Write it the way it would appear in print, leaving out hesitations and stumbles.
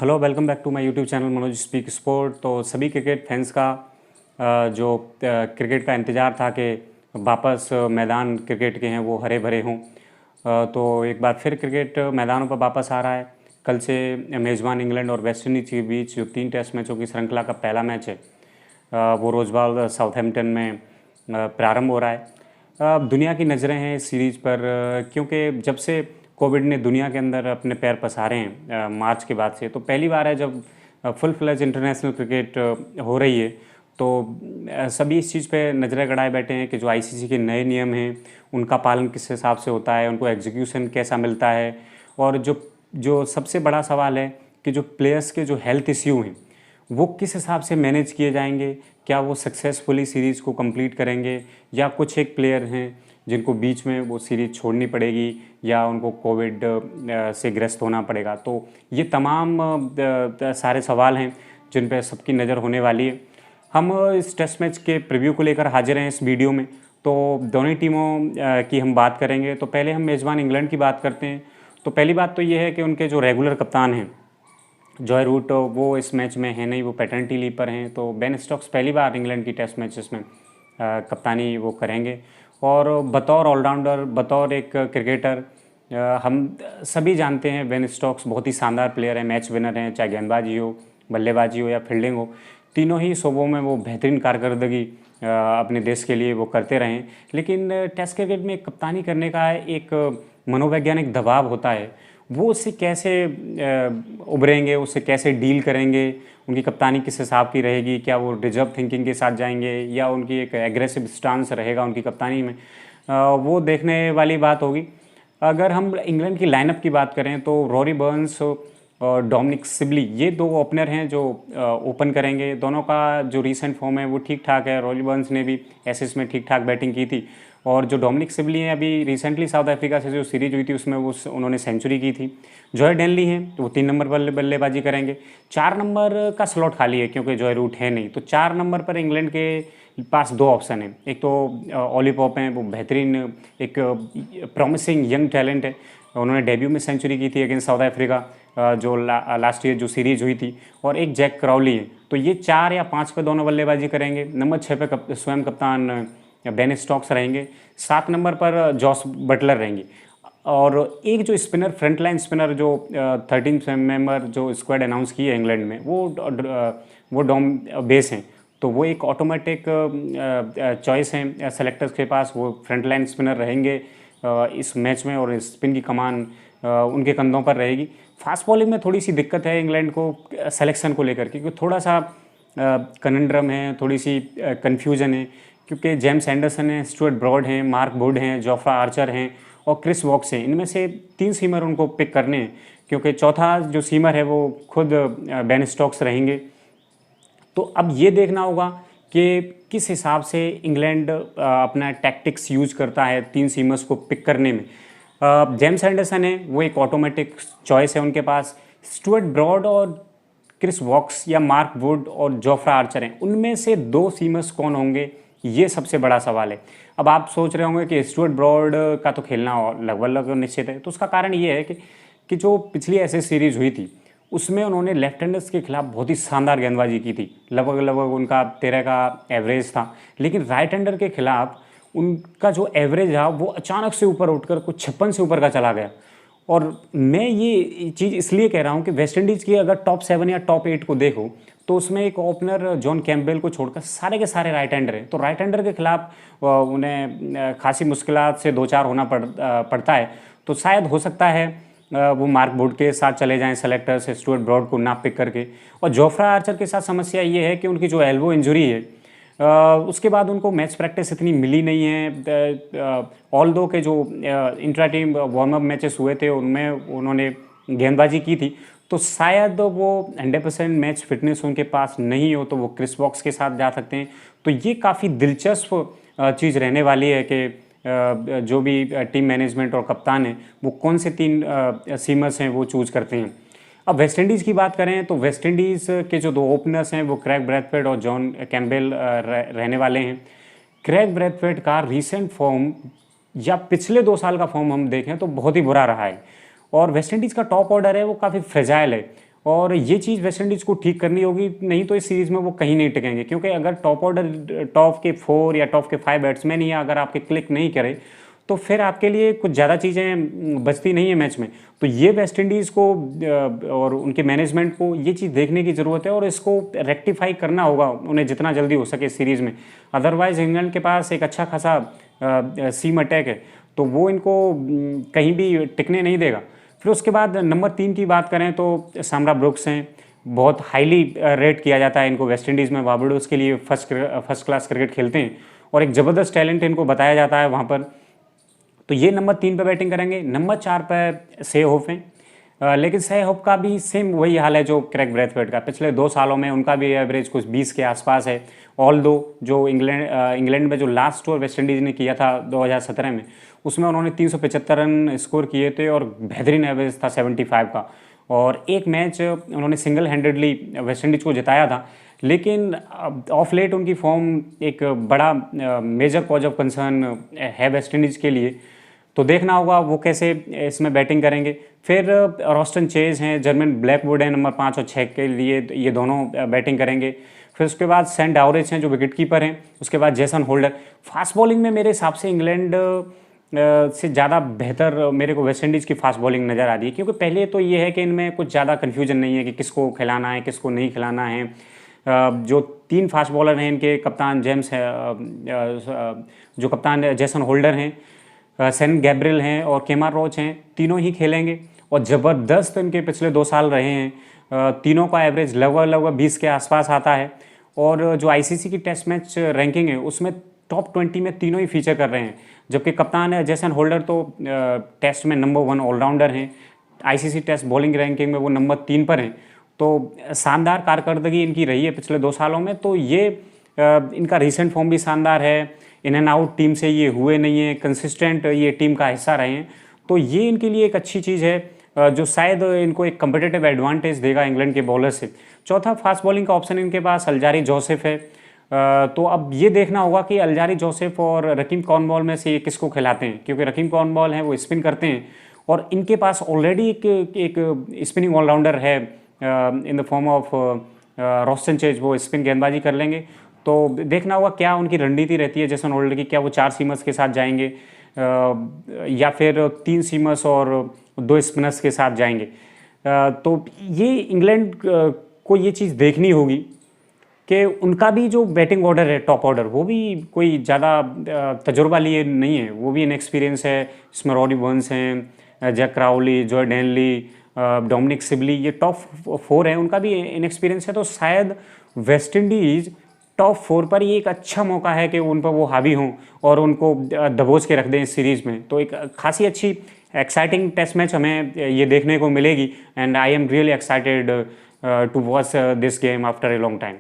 Hello, welcome back to my YouTube channel Manoj speak sport. तो सभी cricket fans का जो क्रिकेट का इंतज़ार था कि वापस मैदान क्रिकेट के हैं वो हरे भरे हों। तो एक बार फिर क्रिकेट मैदानों पर वापस आ रहा है। कल से मेज़बान इंग्लैंड और वेस्ट इंडीज़ के बीच जो 3 टेस्ट मैचों की श्रृंखला का पहला मैच है वो रोज़बाग साउथहैम्पटन में प्रारंभ हो रहा है। अब दुनिया की नज़रें हैं इस सीरीज़ पर, क्योंकि जब से कोविड ने दुनिया के अंदर अपने पैर पसारे हैं मार्च के बाद से, तो पहली बार है जब फुल फ्लेज इंटरनेशनल क्रिकेट हो रही है। तो सभी इस चीज़ पे नज़रें गड़ाए बैठे हैं कि जो आईसीसी के नए नियम हैं उनका पालन किस हिसाब से होता है, उनको एग्जीक्यूशन कैसा मिलता है, और जो जो सबसे बड़ा सवाल है कि जो प्लेयर्स के जो हेल्थ इश्यू हैं वो किस हिसाब से मैनेज किए जाएंगे। क्या वो सक्सेसफुली सीरीज़ को कंप्लीट करेंगे, या कुछ एक प्लेयर हैं जिनको बीच में वो सीरीज़ छोड़नी पड़ेगी, या उनको कोविड से ग्रस्त होना पड़ेगा। तो ये तमाम सारे सवाल हैं जिन पे सबकी नज़र होने वाली है। हम इस टेस्ट मैच के प्रीव्यू को लेकर हाजिर हैं इस वीडियो में। तो दोनों ही टीमों की हम बात करेंगे। तो पहले हम मेज़बान इंग्लैंड की बात करते हैं। तो पहली बात तो ये है कि उनके जो रेगुलर कप्तान हैं जॉय रूट, वो इस मैच में है नहीं, वो पैटर्निटी लीव पर हैं। तो बेन स्टोक्स पहली बार इंग्लैंड की टेस्ट मैचेस में कप्तानी वो करेंगे। और बतौर ऑलराउंडर, बतौर एक क्रिकेटर, हम सभी जानते हैं बेन स्टोक्स बहुत ही शानदार प्लेयर है, मैच विनर हैं, चाहे गेंदबाजी हो, बल्लेबाजी हो या फील्डिंग हो। तीनों ही शोबों में वो बेहतरीन कारकर्दगी अपने देश के लिए वो करते रहे हैं। लेकिन टेस्ट क्रिकेट में कप्तानी करने का एक मनोवैज्ञानिक दबाव होता है, वो उससे कैसे उभरेंगे, उससे कैसे डील करेंगे, उनकी कप्तानी किस हिसाब की रहेगी, क्या वो रिजर्व थिंकिंग के साथ जाएंगे या उनकी एक एग्रेसिव स्टांस रहेगा उनकी कप्तानी में, वो देखने वाली बात होगी। अगर हम इंग्लैंड की लाइनअप की बात करें तो रॉरी बर्न्स और डोमिनिक सिबली, ये दो ओपनर हैं जो ओपन करेंगे। दोनों का जो रीसेंट फॉर्म है वो ठीक ठाक है। रॉरी बर्न्स ने भी एसेस में ठीक ठाक बैटिंग की थी, और जो डोमिनिक सिबली हैं अभी रिसेंटली साउथ अफ्रीका से जो सीरीज हुई थी उसमें उन्होंने सेंचुरी की थी। जॉय डेनली हैं तो वो 3 नंबर पर बल्लेबाजी करेंगे। 4 नंबर का स्लॉट खाली है क्योंकि जॉय रूट है नहीं, तो 4 नंबर पर इंग्लैंड के पास 2 ऑप्शन हैं। एक तो ऑली पॉप हैं, वो बेहतरीन एक प्रॉमिसिंग यंग टैलेंट है, उन्होंने डेब्यू में सेंचुरी की थी अगेंस्ट साउथ अफ्रीका जो लास्ट ईयर जो सीरीज हुई थी। और एक जैक क्राउली है। तो ये 4 या 5 पे दोनों बल्लेबाजी करेंगे। नंबर 6 पे स्वयं कप्तान बेन स्टोक्स रहेंगे। 7 नंबर पर जॉस बटलर रहेंगे। और एक जो स्पिनर, फ्रंट लाइन स्पिनर जो 13 मेंबर जो स्क्वाड अनाउंस की है इंग्लैंड में, वो डॉम बेस हैं। तो वो एक ऑटोमेटिक चॉइस है सेलेक्टर्स के पास, वो फ्रंट लाइन स्पिनर रहेंगे इस मैच में, और स्पिन की कमान उनके कंधों पर रहेगी। फास्ट बॉलिंग में थोड़ी सी दिक्कत है इंग्लैंड को सिलेक्शन को लेकर, क्योंकि थोड़ा सा कनंड्रम है, थोड़ी सी कन्फ्यूजन है, क्योंकि जेम्स एंडरसन हैं, स्टुअर्ट ब्रॉड हैं, मार्क वुड हैं, जोफ्रा आर्चर हैं और क्रिस वॉक्स हैं। इनमें से 3 सीमर उनको पिक करने हैं, क्योंकि चौथा जो सीमर है वो खुद बेन स्टोक्स रहेंगे। तो अब ये देखना होगा कि किस हिसाब से इंग्लैंड अपना टैक्टिक्स यूज करता है 3 सीमर्स को पिक करने में। जेम्स एंडरसन है, वो एक ऑटोमेटिक चॉइस है उनके पास। स्टुअर्ट ब्रॉड और क्रिस वॉक्स या मार्क वुड और जोफ्रा आर्चर हैं, उनमें से 2 सीमर्स कौन होंगे, ये सबसे बड़ा सवाल है। अब आप सोच रहे होंगे कि स्टुअर्ट ब्रॉड का तो खेलना लगभग निश्चित है। तो उसका कारण ये है कि जो पिछली ऐसे सीरीज हुई थी उसमें उन्होंने लेफ्ट हैंडर्स के खिलाफ बहुत ही शानदार गेंदबाजी की थी, लगभग उनका 13 का एवरेज था। लेकिन राइट हैंडर के खिलाफ उनका जो एवरेज था वो अचानक से ऊपर उठकर कुछ 56 से ऊपर का चला गया। और मैं ये चीज़ इसलिए कह रहा हूँ कि वेस्ट इंडीज़ की अगर टॉप 7 या टॉप 8 को देखो तो उसमें एक ओपनर जॉन कैम्पबेल को छोड़कर सारे के सारे राइट हैंडर हैं। तो राइट हैंडर के खिलाफ उन्हें खासी मुश्किलात से 2-4 होना पड़ता है। तो शायद हो सकता है वो मार्क वुड के साथ चले जाएं सेलेक्टर से, स्टुअर्ट ब्रॉड को ना पिक करके। और जोफ्रा आर्चर के साथ समस्या ये है कि उनकी जो एल्बो इंजरी है उसके बाद उनको मैच प्रैक्टिस इतनी मिली नहीं है। ऑल दो के जो intra team warm up matches हुए थे उनमें उन्होंने गेंदबाजी की थी, तो शायद वो 100% मैच फिटनेस उनके पास नहीं हो, तो वो क्रिस वॉक्स के साथ जा सकते हैं। तो ये काफ़ी दिलचस्प चीज़ रहने वाली है कि जो भी टीम मैनेजमेंट और कप्तान है वो कौन से 3 सीमर्स हैं वो चूज करते हैं। अब वेस्ट इंडीज़ की बात करें तो वेस्ट इंडीज़ के जो 2 ओपनर्स हैं वो क्रैग ब्रैथवेट और जॉन कैम्पबेल रहने वाले हैं। क्रैग ब्रैथवेट का रीसेंट फॉर्म या पिछले 2 साल का फॉर्म हम देखें तो बहुत ही बुरा रहा है, और वेस्ट इंडीज़ का टॉप ऑर्डर है वो काफ़ी फ्रेजाइल है। और ये चीज़ वेस्ट इंडीज़ को ठीक करनी होगी, नहीं तो इस सीरीज़ में वो कहीं नहीं टिकेंगे। क्योंकि अगर टॉप के 4 या टॉप के 5 बैट्समैन ही अगर आपके क्लिक नहीं करे तो फिर आपके लिए कुछ ज़्यादा चीज़ें बचती नहीं है मैच में। तो ये वेस्ट इंडीज़ को और उनके मैनेजमेंट को ये चीज़ देखने की ज़रूरत है और इसको रेक्टिफाई करना होगा उन्हें जितना जल्दी हो सके इस सीरीज़ में। अदरवाइज़ इंग्लैंड के पास एक अच्छा खासा सीम अटैक है, तो वो इनको कहीं भी टिकने नहीं देगा। फिर उसके बाद नंबर 3 की बात करें तो सामरा ब्रुक्स हैं, बहुत हाईली रेट किया जाता है इनको वेस्ट इंडीज़ में। बारबेडोस के लिए फर्स्ट क्लास क्रिकेट खेलते हैं और एक ज़बरदस्त टैलेंट इनको बताया जाता है वहाँ पर। तो ये नंबर 3 पे बैटिंग करेंगे। नंबर 4 पे सेहोफ हैं, लेकिन सेहोफ का भी सेम वही हाल है जो क्रैग ब्रैथवेट का। पिछले 2 सालों में उनका भी एवरेज कुछ 20 के आसपास है। ऑल दो जो इंग्लैंड में जो लास्ट टूर वेस्ट इंडीज़ ने किया था 2017 में, उसमें उन्होंने 375 रन स्कोर किए थे और बेहतरीन एवरेज था 75 का। और एक मैच उन्होंने सिंगल हैंडेडली वेस्ट इंडीज़ को जिताया था। लेकिन ऑफ लेट उनकी फॉर्म एक बड़ा मेजर कॉज ऑफ कंसर्न है वेस्ट इंडीज़ के लिए। तो देखना होगा वो कैसे इसमें बैटिंग करेंगे। फिर रॉस्टन चेज हैं, जर्मन ब्लैकवुड हैं नंबर 5 और 6 के लिए, ये दोनों बैटिंग करेंगे। फिर उसके बाद सेंट डावरेज हैं जो विकेट कीपर हैं। उसके बाद जेसन होल्डर। फास्ट बॉलिंग में मेरे हिसाब से इंग्लैंड से ज़्यादा बेहतर मेरे को वेस्ट इंडीज़ की फास्ट बॉलिंग नज़र आ रही है। क्योंकि पहले तो ये है कि इनमें कुछ ज़्यादा कन्फ्यूजन नहीं है कि किसको खिलाना है किसको नहीं खिलाना है। जो 3 फास्ट बॉलर हैं इनके कप्तान जेम्स है, जो कप्तान जेसन होल्डर हैं, सेन गैब्रियल हैं और केमार रोच हैं, तीनों ही खेलेंगे। और ज़बरदस्त इनके पिछले 2 साल रहे हैं। तीनों का एवरेज लगभग 20 के आसपास आता है। और जो आईसीसी की टेस्ट मैच रैंकिंग है उसमें टॉप 20 में तीनों ही फीचर कर रहे हैं। जबकि कप्तान है जेसन होल्डर तो टेस्ट में नंबर 1 ऑलराउंडर हैं। आईसीसी टेस्ट बॉलिंग रैंकिंग में वो नंबर 3 पर हैं। तो शानदार कारकर्दगी इनकी रही है पिछले 2 सालों में। तो ये इनका रिसेंट फॉर्म भी शानदार है। इन एंड आउट टीम से ये हुए नहीं है, कंसिस्टेंट ये टीम का हिस्सा रहे हैं। तो ये इनके लिए एक अच्छी चीज़ है जो शायद इनको एक कम्पिटिटिव एडवांटेज देगा इंग्लैंड के बॉलर से। चौथा, फास्ट बॉलिंग का ऑप्शन इनके पास अल्जारी जोसेफ है। तो अब ये देखना होगा कि अल्जारी जोसेफ और रकीम कॉर्नवॉल में से ये किसको खिलाते हैं। क्योंकि रकीम कॉर्नवॉल हैं वो स्पिन करते हैं और इनके पास ऑलरेडी एक स्पिनिंग ऑलराउंडर है in the form of Roston chase, वो स्पिन गेंदबाजी कर लेंगे। तो देखना होगा क्या उनकी रणनीति रहती है जेसन होल्डर की। क्या वो 4 सीमर्स के साथ जाएंगे या फिर 3 सीमर्स और 2 स्पिनर्स के साथ जाएंगे। तो ये इंग्लैंड को ये चीज़ देखनी होगी कि उनका भी जो बैटिंग ऑर्डर है टॉप ऑर्डर, वो भी कोई ज़्यादा तजुर्बा लिए नहीं है, वो भी इनएक्सपीरियंस है। इसमें रॉडी बर्न्स हैं, Jack Crawley, Joe Denly, Dominic Sibley, ये टॉप 4 हैं, उनका भी इनएक्सपीरियंस है। तो शायद वेस्ट इंडीज़ टॉप 4 पर ये एक अच्छा मौका है कि उन पर वो हावी हों और उनको दबोच के रख दें इस सीरीज़ में। तो एक खासी अच्छी एक्साइटिंग टेस्ट मैच हमें ये देखने को मिलेगी। And I am really excited to watch this game after a long time.